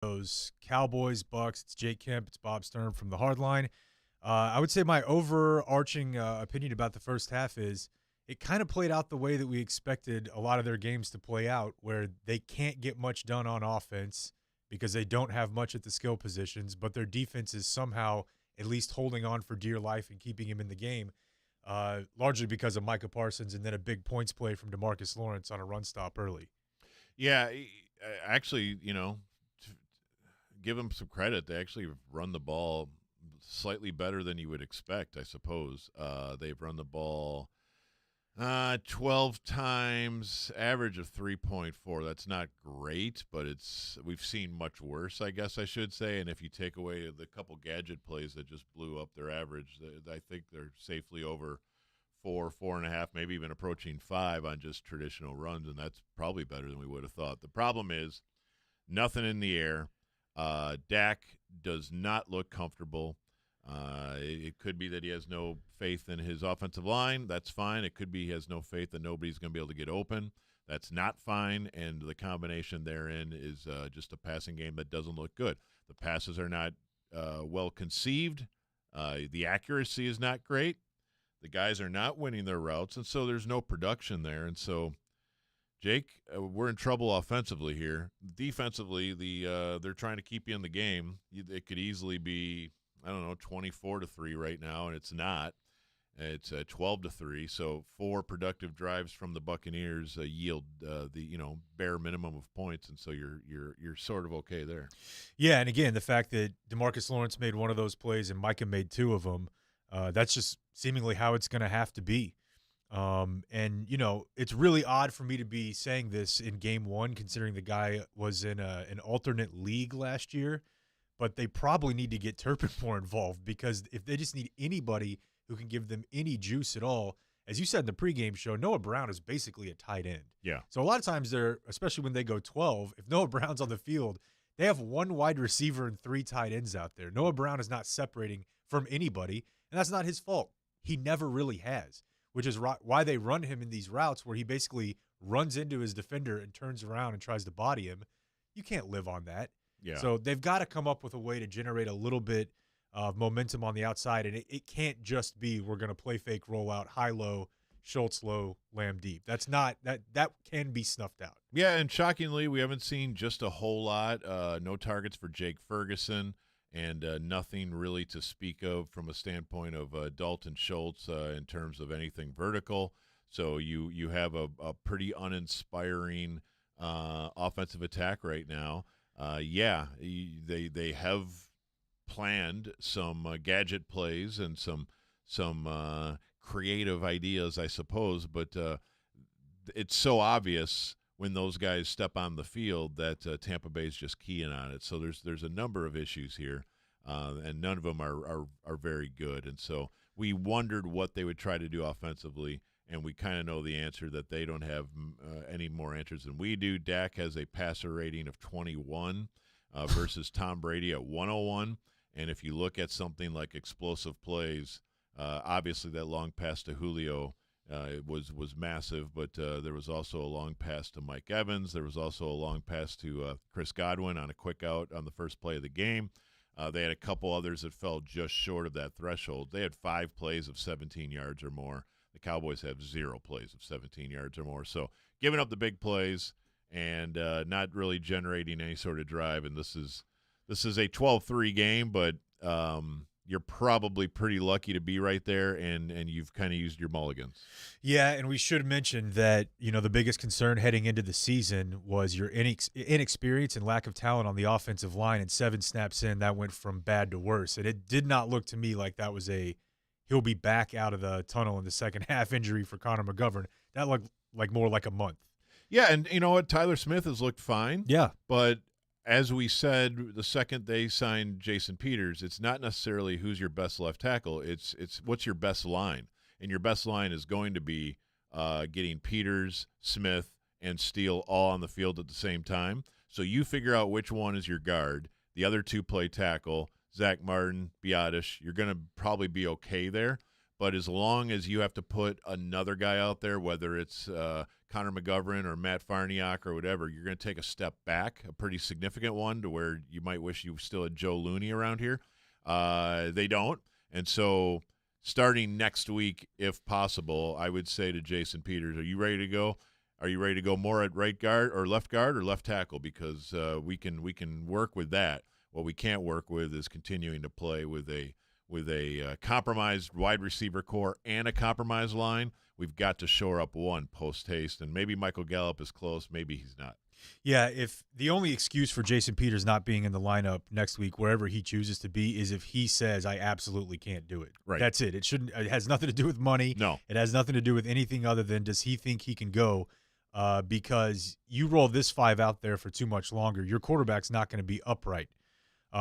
Those Cowboys Bucs. It's Jake Kemp. It's Bob Sturm from the Hardline. I would say my overarching opinion about the first half is it kind of played out the way that we expected a lot of their games to play out, where they can't get much done on offense because they don't have much at the skill positions, but their defense is somehow at least holding on for dear life and keeping him in the game, largely because of Micah Parsons and then a big points play from DeMarcus Lawrence on a run stop early. Yeah, actually, give them some credit. They actually run the ball slightly better than you would expect, I suppose. They've run the ball 12 times, average of 3.4. That's not great, but we've seen much worse, I guess I should say. And if you take away the couple gadget plays that just blew up their average, I think they're safely over 4.5, maybe even approaching 5 on just traditional runs, and that's probably better than we would have thought. The problem is nothing in the air. Dak does not look comfortable. It could be that he has no faith in his offensive line. That's fine. It could be he has no faith that nobody's going to be able to get open. That's not fine, and the combination therein is just a passing game that doesn't look good. The passes are not well conceived. The accuracy is not great. The guys are not winning their routes, and so there's no production there. And so, Jake, we're in trouble offensively here. Defensively, they're trying to keep you in the game. It could easily be, 24-3 right now, and it's not. It's 12-3. So 4 productive drives from the Buccaneers yield the bare minimum of points, and so you're sort of okay there. Yeah, and again, the fact that DeMarcus Lawrence made one of those plays and Micah made 2 of them, that's just seemingly how it's going to have to be. And it's really odd for me to be saying this in game 1, considering the guy was in an alternate league last year. But they probably need to get Turpin more involved, because if they just need anybody who can give them any juice at all, as you said in the pregame show, Noah Brown is basically a tight end. Yeah. So a lot of times especially when they go 12, if Noah Brown's on the field, they have 1 wide receiver and 3 tight ends out there. Noah Brown is not separating from anybody, and that's not his fault. He never really has, which is why they run him in these routes where he basically runs into his defender and turns around and tries to body him. You can't live on that. Yeah. So they've got to come up with a way to generate a little bit of momentum on the outside, and it can't just be we're going to play fake rollout, high-low, Schultz low, Lamb deep. That's not that can be snuffed out. Yeah, and shockingly, we haven't seen just a whole lot. No targets for Jake Ferguson, and nothing really to speak of from a standpoint of Dalton Schultz in terms of anything vertical. So you have a pretty uninspiring offensive attack right now. They have planned some gadget plays and some creative ideas, I suppose, but it's so obvious when those guys step on the field that Tampa Bay's just keying on it. So there's a number of issues here, and none of them are very good. And so we wondered what they would try to do offensively, and we kind of know the answer, that they don't have any more answers than we do. Dak has a passer rating of 21 versus Tom Brady at 101. And if you look at something like explosive plays, obviously that long pass to Julio was massive, but there was also a long pass to Mike Evans. There was also a long pass to Chris Godwin on a quick out on the first play of the game. They had a couple others that fell just short of that threshold. They had 5 plays of 17 yards or more. The Cowboys have 0 plays of 17 yards or more. So giving up the big plays and not really generating any sort of drive. And this is a 12-3 game, but you're probably pretty lucky to be right there, and you've kind of used your mulligans. Yeah, and we should mention that, the biggest concern heading into the season was your inexperience and lack of talent on the offensive line, and 7 snaps in, that went from bad to worse. And it did not look to me like that was he'll be back out of the tunnel in the second half injury for Connor McGovern. That looked like more like a month. Yeah, and you know what? Tyler Smith has looked fine. Yeah. But as we said, the second they signed Jason Peters, it's not necessarily who's your best left tackle. It's what's your best line. And your best line is going to be getting Peters, Smith, and Steele all on the field at the same time. So you figure out which one is your guard. The other 2 play tackle. Zach Martin, Biotish, you're going to probably be okay there. But as long as you have to put another guy out there, whether it's Connor McGovern or Matt Farniok or whatever, you're going to take a step back, a pretty significant one, to where you might wish you still had Joe Looney around here. They don't. And so starting next week, if possible, I would say to Jason Peters, are you ready to go? Are you ready to go more at right guard or left tackle? Because we can work with that. What we can't work with is continuing to play with a compromised wide receiver core and a compromised line. We've got to shore up one post-haste, and maybe Michael Gallup is close. Maybe he's not. Yeah, if the only excuse for Jason Peters not being in the lineup next week, wherever he chooses to be, is if he says, I absolutely can't do it. Right. That's it. It has nothing to do with money. No. It has nothing to do with anything other than does he think he can go? Because you roll this 5 out there for too much longer, your quarterback's not going to be upright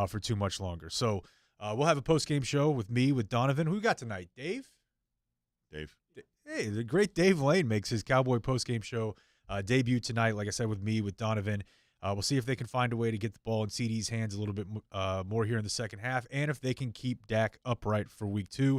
for too much longer. So we'll have a post-game show with me, with Donovan. Who we got tonight? Dave? Hey, the great Dave Lane makes his Cowboy post-game show debut tonight, like I said, with me, with Donovan. We'll see if they can find a way to get the ball in CD's hands a little bit more here in the second half, and if they can keep Dak upright for week 2.